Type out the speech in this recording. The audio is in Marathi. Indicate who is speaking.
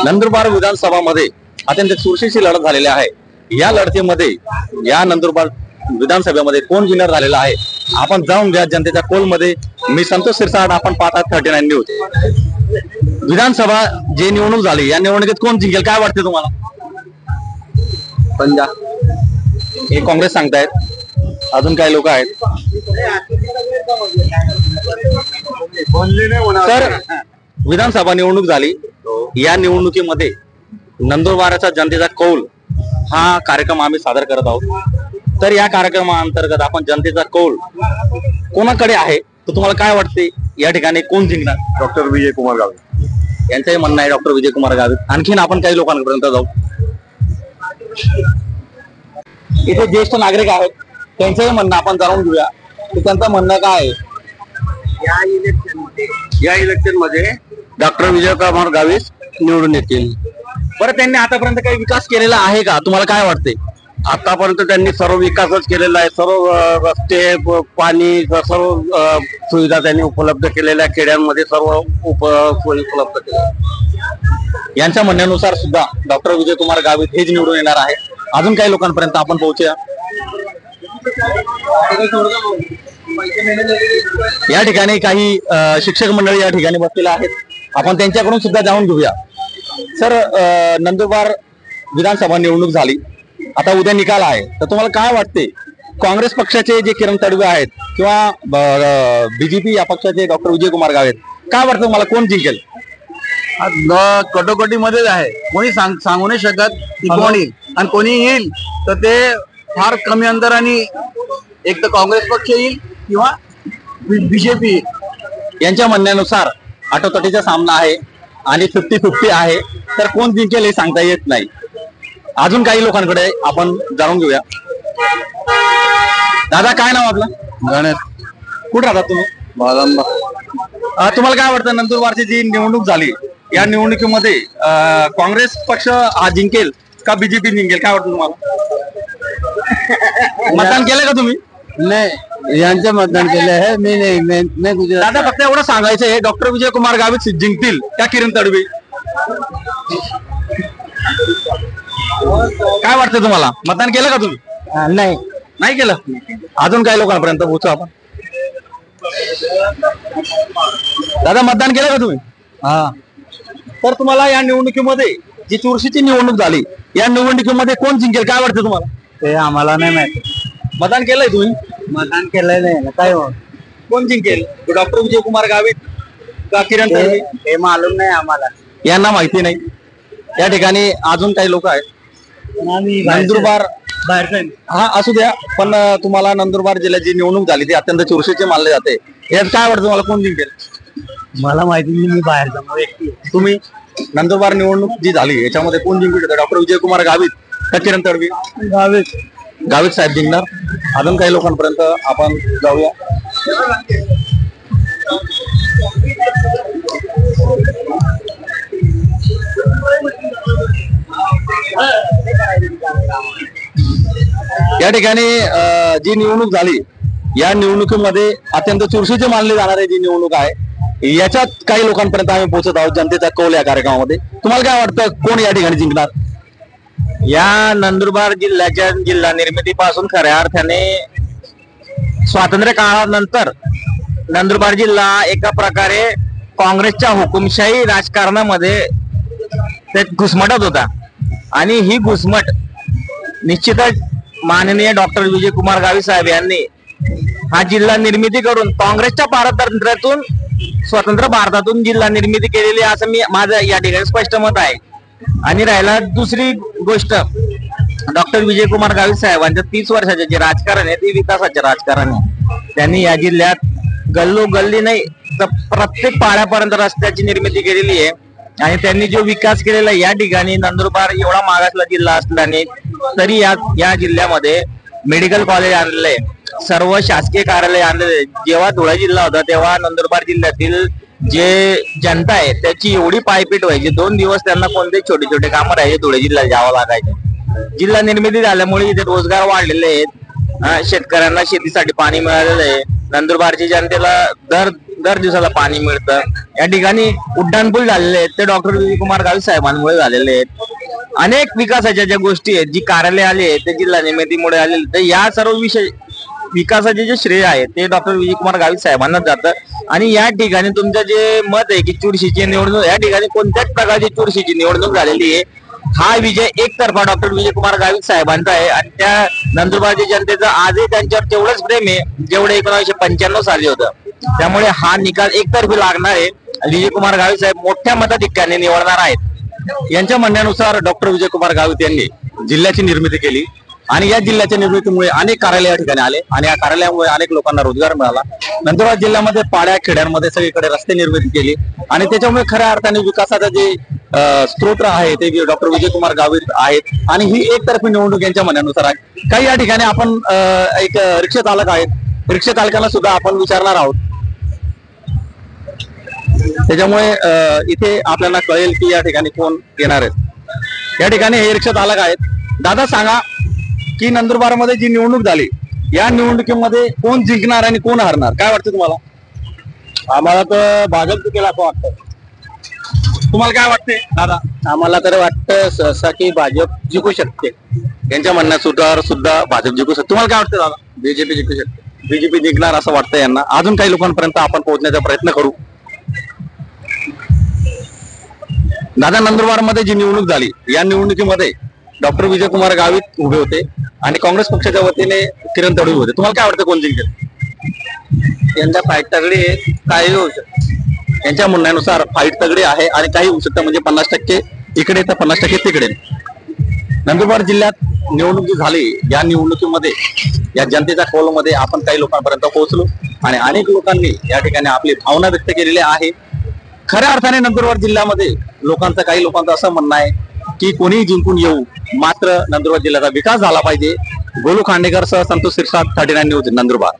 Speaker 1: नंदुरबार विधानसभामध्ये अत्यंत चुरशीची लढत झालेली आहे। या लढतीमध्ये या नंदुरबार विधानसभेमध्ये कोण विनर झालेला आहे आपण जाऊन घ्या जनतेच्या कोल मध्ये। मी संतोष शिरसाट, आपण पाहतात 39 न्यूज। विधानसभा जे निवडणूक झाली या निवडणुकीत कोण जिंकेल काय वाटते तुम्हाला? पंजाब हे काँग्रेस सांगतायत, अजून काही लोक आहेत। तर विधानसभा निवडणूक झाली, या निवडणुकीमध्ये नंदुरबारचा जनतेचा कौल हा कार्यक्रम आम्ही सादर करत आहोत। तर या कार्यक्रमाअंतर्गत आपण जनतेचा कौल कोणाकडे आहे तर तुम्हाला काय वाटते या ठिकाणी कोण जिंकणार?
Speaker 2: डॉक्टर विजय कुमार गावित
Speaker 1: यांचंही म्हणणं आहे डॉक्टर विजय कुमार गावित। आणखीन आपण काही लोकांपर्यंत जाऊ। इथे ज्येष्ठ नागरिक आहेत, त्यांचंही म्हणणं आपण जाणून घेऊया की त्यांचं म्हणणं काय आहे।
Speaker 2: या इलेक्शन मध्ये डॉक्टर विजय कुमार गावित निवडून येतील।
Speaker 1: बरं, त्यांनी आतापर्यंत काही विकास केलेला आहे का तुम्हाला काय वाटते?
Speaker 2: आतापर्यंत त्यांनी सर्व विकासच केलेला आहे। सर्व रस्ते, पाणी, सर्व सुविधा त्यांनी उपलब्ध केलेल्या, खेड्यांमध्ये सर्व सोयी उपलब्ध केल्या।
Speaker 1: यांच्या म्हणण्यानुसार सुद्धा डॉक्टर विजय कुमार गावित हेच निवडून येणार आहे। अजून काही लोकांपर्यंत आपण पोहोचूया। या ठिकाणी काही शिक्षक मंडळी या ठिकाणी बसलेले आहेत, आपण त्यांच्याकडून सुद्धा जाणून घेऊया। सर, नंदुरबार विधानसभा निवडणूक झाली, आता उद्या निकाल आहे, तर तुम्हाला काय वाटते काँग्रेस पक्षाचे जे किरण तडवी आहेत किंवा बीजेपी या पक्षाचे डॉक्टर विजय कुमार गावित, काय वाटतं तुम्हाला कोण जिंकेल?
Speaker 2: कटोकटीमध्येच आहे, कोणी सांगू नाही शकत की कोण येईल, आणि कोणी येईल तर ते फार कमी अंतराने एक तर काँग्रेस पक्ष येईल किंवा बीजेपी।
Speaker 1: यांच्या म्हणण्यानुसार आटोतटीचा सामना आहे आणि 50-50 आहे, तर कोण जिंकेल हे सांगता येत नाही। अजून काही लोकांकडे आपण जाणून घेऊया। दादा, काय नाव आपलं?
Speaker 2: गणेश।
Speaker 1: कुठे राहतात तुम्ही? तुम्हाला काय वाटतं नंदुरबारची जी निवडणूक झाली या निवडणुकीमध्ये काँग्रेस पक्ष हा जिंकेल का बीजेपी जिंकेल काय वाटतं तुम्हाला? मतदान केलं का तुम्ही?
Speaker 2: नाही, यांचं मतदान केलं आहे, मी नाही गुजरात।
Speaker 1: दादा, फक्त एवढं सांगायचं आहे, डॉक्टर विजय कुमार गावित जिंकतील का किरण तडवी? काय वाटतं तुम्हाला? मतदान केलं का तुम्ही? नाही केलं। अजून काही लोकांपर्यंत पोहोचू आपण। दादा, मतदान केलं का तुम्ही?
Speaker 2: हा।
Speaker 1: तर तुम्हाला या निवडणुकीमध्ये जी चुरशीची निवडणूक झाली या निवडणुकीमध्ये कोण जिंकेल काय वाटतं तुम्हाला?
Speaker 2: ते आम्हाला नाही माहिती।
Speaker 1: मतदान केलंय तुम्ही?
Speaker 2: मतदान केलंय नाही, काय हो
Speaker 1: कोण जिंकेल, डॉक्टर विजय कुमार गावित का किरण तडवी?
Speaker 2: हे मालूम नाही आम्हाला,
Speaker 1: यांना माहिती नाही। या ठिकाणी अजून काही लोक आहेत। नंदुरबार हा असू द्या, पण तुम्हाला नंदुरबार जिल्ह्याची निवडणूक झाली ती अत्यंत चुरशीची मानले जाते, यात काय वाटतं तुम्हाला कोण जिंकेल?
Speaker 2: मला माहिती नाही, मी बाहेर
Speaker 1: तुम्ही नंदुरबार निवडणूक जी झाली याच्यामध्ये कोण जिंकू शकतो, डॉक्टर विजय कुमार गावित का किरण तडवी? गावित साहेब जिंकणार। अजून काही लोकांपर्यंत आपण जाऊया। या ठिकाणी जी निवडणूक झाली या निवडणुकीमध्ये अत्यंत चुरशीची मानली जाणारी जी निवडणूक आहे याच्यात काही लोकांपर्यंत आम्ही पोहोचत आहोत जनतेचा कौल या कार्यक्रमामध्ये। तुम्हाला काय वाटतं कोण या ठिकाणी जिंकणार?
Speaker 3: या नंदुरबार जिल्ह्याच्या जिल्हा निर्मितीपासून खऱ्या अर्थाने स्वातंत्र्य काळानंतर नंदुरबार जिल्हा एका प्रकारे काँग्रेसच्या हुकुमशाही राजकारणामध्ये ते घुसमटत होता, आणि ही घुसमट निश्चितच माननीय डॉक्टर विजय कुमार गावित साहेब यांनी हा जिल्हा निर्मिती करून काँग्रेसच्या पारतंत्र्यातून स्वतंत्र भारतातून जिल्हा निर्मिती केलेली असं माझं या ठिकाणी स्पष्ट मत आहे। आणि राहिला दुसरी गोष्ट, डॉक्टर विजय कुमार गावित साहेबांच्या 30 वर्षाचे जे राजकारण आहे ते विकासाचे राजकारण आहे। त्यांनी या जिल्ह्यात गल्लोगल्ली नाही तर प्रत्येक पाड्यापर्यंत रस्त्याची निर्मिती केलेली आहे, आणि त्यांनी जो विकास केलेला या ठिकाणी नंदुरबार एवढा मागासला जिल्हा असल्याने तरी या जिल्ह्यामध्ये मेडिकल कॉलेज आणले, सर्व शासकीय कार्यालय आणले। जेव्हा धुळे जिल्हा होता तेव्हा नंदुरबार जिल्ह्यातील जे जनता आहे त्याची एवढी पायपीट व्हायची, 2 दिवस त्यांना कोणते छोटे छोटे कामं राहायचे धुळे जिल्ह्यात जावं लागायचे। जिल्हा निर्मिती झाल्यामुळे इथे रोजगार वाढलेले आहेत, शेतकऱ्यांना शेतीसाठी पाणी मिळालेलं आहे, नंदुरबारची जनतेला दर दर दिवसाला पाणी मिळतं. या ठिकाणी उड्डाणपूल झालेले आहेत ते डॉक्टर विजयकुमार गावित साहेबांमुळे झालेले आहेत. अनेक विकासाच्या ज्या गोष्टी आहेत, जी कार्यालय आली आहेत ते जिल्हा निर्मितीमुळे आलेले, तर या सर्व विषय विकासाचे जे श्रेय आहे ते डॉक्टर विजयकुमार गावित साहेबांनाच जातं. आणि या ठिकाणी तुमचं जे मत आहे की चुरशीची निवडणूक, या ठिकाणी कोणत्याच प्रकारची चुरशीची निवडणूक झालेली आहे. हा विजय एकतर्फा डॉक्टर विजयकुमार गावित साहेबांचा आहे. आणि त्या नंदुरबारच्या जनतेचं आजही त्यांच्यावर तेवढंच प्रेम आहे जेवढं 1995 साली होतं. त्यामुळे हा निकाल एकतर्फी लागणार आहे. विजयकुमार गावित साहेब मोठ्या मताधिक्याने निवडणार आहेत.
Speaker 1: यांच्या म्हणण्यानुसार डॉक्टर विजयकुमार गावित यांनी जिल्ह्याची निर्मिती केली आणि या जिल्ह्याच्या निर्मितीमुळे अनेक कार्यालय या ठिकाणी आले आणि या कार्यालयामुळे अनेक लोकांना रोजगार मिळाला. नंदुरबार जिल्ह्यामध्ये पाड्या खेड्यांमध्ये सगळीकडे रस्ते निर्मिती केली आणि त्याच्यामुळे खऱ्या अर्थाने विकासाचा जे स्त्रोत आहे ते डॉक्टर विजयकुमार गावित आहेत. आणि ही एकतर्फी निवडणूक यांच्या म्हणण्यानुसार आहे. काही या ठिकाणी आपण एक रिक्षा चालक आहेत, रिक्षा चालकांना सुद्धा आपण विचारणार आहोत. त्याच्यामुळे इथे आपल्याला कळेल की या ठिकाणी कोण येणार आहेत. या ठिकाणी हे रिक्षा चालक आहेत. दादा सांगा की नंदुरबारमध्ये जी निवडणूक झाली, या निवडणुकीमध्ये कोण जिंकणार आणि कोण हारणार, काय वाटतं तुम्हाला?
Speaker 2: आम्हाला तर भाजप जिंकेल असं वाटतं.
Speaker 1: तुम्हाला काय वाटते दादा?
Speaker 2: आम्हाला तर वाटतं सहसा की भाजप जिंकू शकते.
Speaker 1: यांच्या म्हणण्यानुसार सुद्धा भाजप जिंकू शकते. तुम्हाला काय वाटतं दादा?
Speaker 2: बीजेपी जिंकू शकते.
Speaker 1: बीजेपी जिंकणार असं वाटतं यांना. अजून काही लोकांपर्यंत आपण पोहोचण्याचा प्रयत्न करू. दादा, नंदुरबारमध्ये जी निवडणूक झाली, या निवडणुकीमध्ये डॉक्टर विजयकुमार गावित उभे होते आणि काँग्रेस पक्षाच्या वतीने किरण तडवी होते. तुम्हाला काय वाटतं कोण जिंकेल?
Speaker 2: यंदा फाईट तगडी काही होऊ शकते.
Speaker 1: यांच्या म्हणण्यानुसार फाईट तगडी आहे आणि काही होऊ शकतं, म्हणजे 50% इकडे तर 50% तिकडे. नंदुरबार जिल्ह्यात निवडणूक जी झाली, या निवडणुकीमध्ये या जनतेच्या कौलमध्ये आपण काही लोकांपर्यंत पोहोचलो आणि अनेक लोकांनी या ठिकाणी आपली भावना व्यक्त केलेली आहे. खऱ्या अर्थाने नंदुरबार जिल्ह्यामध्ये काही लोकांचं असं म्हणणं आहे की कोणीही जिंकून येऊ, मात्र नंदुरबार जिल्ह्याचा विकास झाला पाहिजे. गोलू खांडेकर सह संतोष शिरसाट, 39 न्यूज, नंदुरबार.